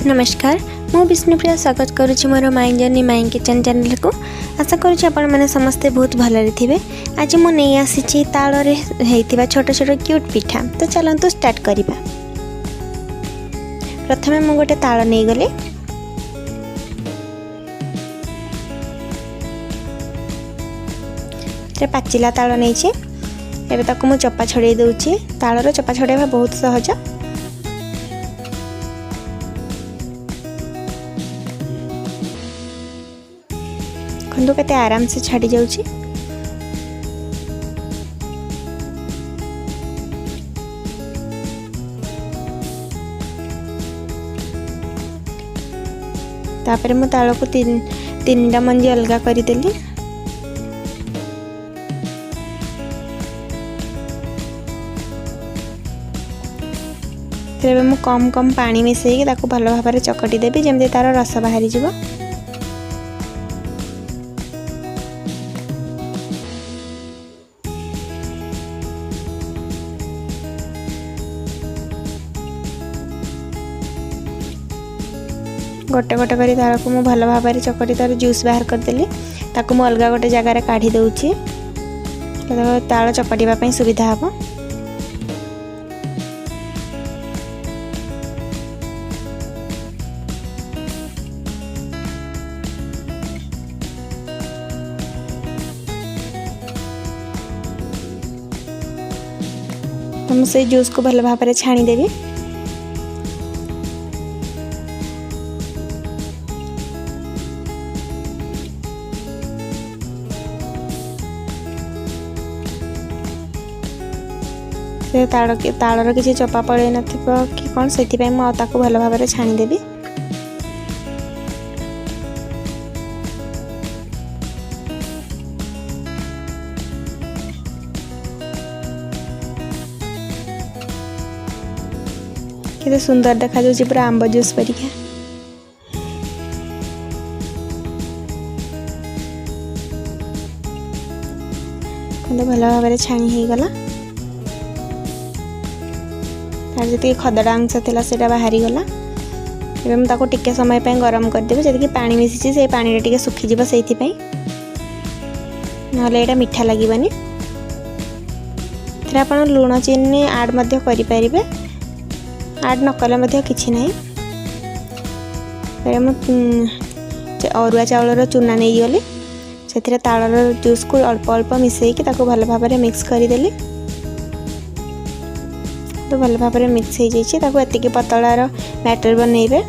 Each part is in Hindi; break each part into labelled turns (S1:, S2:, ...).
S1: नमस्कार मु विष्णुप्रिया स्वागत करुँची मोर my journey my kitchen channel को। आशा करुँची आपण मैंने समस्ते बहुत भलरे थे। आज मु नहीं आसी ताल छोट छोट क्यूट पिठा। तो चलतु स्टार्ट करवा। प्रथमे मु गोटे ताल नहीं गली पाचिला ताल नहीं एवं मु चपा छड़े दूची। तालर चपा छड़ाइबा बहुत सहज। खंदु केते आराम से छाड़ी जाउची। तापर मु ताल को तीनटा मंजी अलगा कर देली। तेरे मु कम कम पानी मिसैकी ताको भल भाव चकटी देवी जमती तार रस बाहरी जीव। गोटे गोटे करी तार को मु भल भाव चकटी तार जूस बाहर करदेली। ताको मु अलगा गोटे जगार काढ़ी दउची ताल चकटिबा पई सुविधा हबो। हम से जूस को भल भाव छाणी देवी। तालर किसी चपा पड़े न कि कौन से मुझे भल भाव छाणी देवी। केते सुंदर देखा जाउची पूरा आंब जूस परिका। भल भाव छाणी हो गला। तार जी खदड़ा अंश था से बाहरी गला। एवं मुझे टिके समय पे गरम करदेवी जदि पानी मिसी से पानी टे सुखीज से ना मीठा लगे। आप लुण चीनी आड करें आड न कले किसी ना। अरुआ चाउल चूना नहीं गली से तालर जूस को अल्प अल्प मिसैकी भल भाव मिक्स करदेली। तो भल भाव मिक्स हो जाइए एतिक पतलार बैटर बनइबे।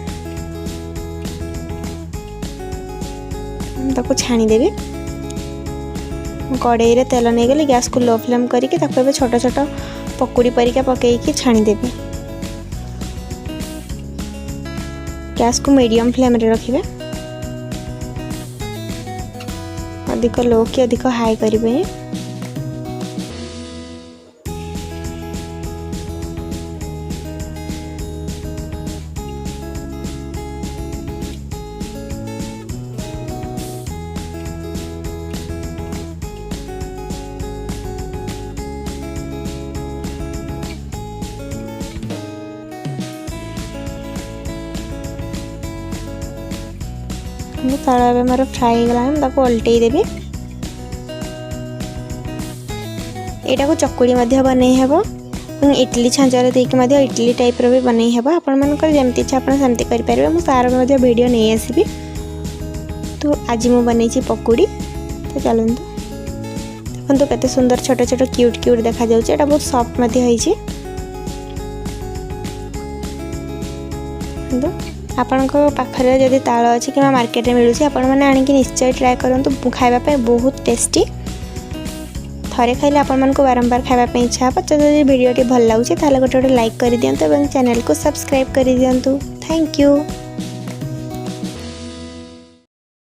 S1: ताको छाणी देवी। कड़ाई रे तेल नहीं गली गैस को लो फ्लेम करके छोट छोट पकुड़ी परिका पकईकी छाणी देवी। गैस को मीडियम फ्लेम रे रखिबे। अधिक लो कि अधिक हाई करिवे। ताल मोर फ्राए होगा उल्टे देवी। यहाँ को चकुली बनई हेब। इडली छांचर देकी इडली टाइप रो भी बनई हेब। आपण मानकर जमती इच्छा आपण सेमती करि परिबे। मु तार वीडियो नहीं आसीबी। तो आज मु बनई पकोड़ी। तो चलतु देखो केते सुंदर छोट छोट क्यूट क्यूट देखा जाउछ। एटा बहुत सॉफ्ट होइछि। आपण पाखरे जदि ताल अच्छी कि मार्केट में मिलूँ आपण मैंने आणिकी निश्चय ट्राए करूँ। खावाई बहुत टेस्टी। थरे खाइले आपण मानक बारंबार खावाई इच्छा हे। जदि वीडियो भल लगे गोटे गोटे लाइक कर दिंतु और चैनल को सब्सक्राइब कर दिंतु। Thank you.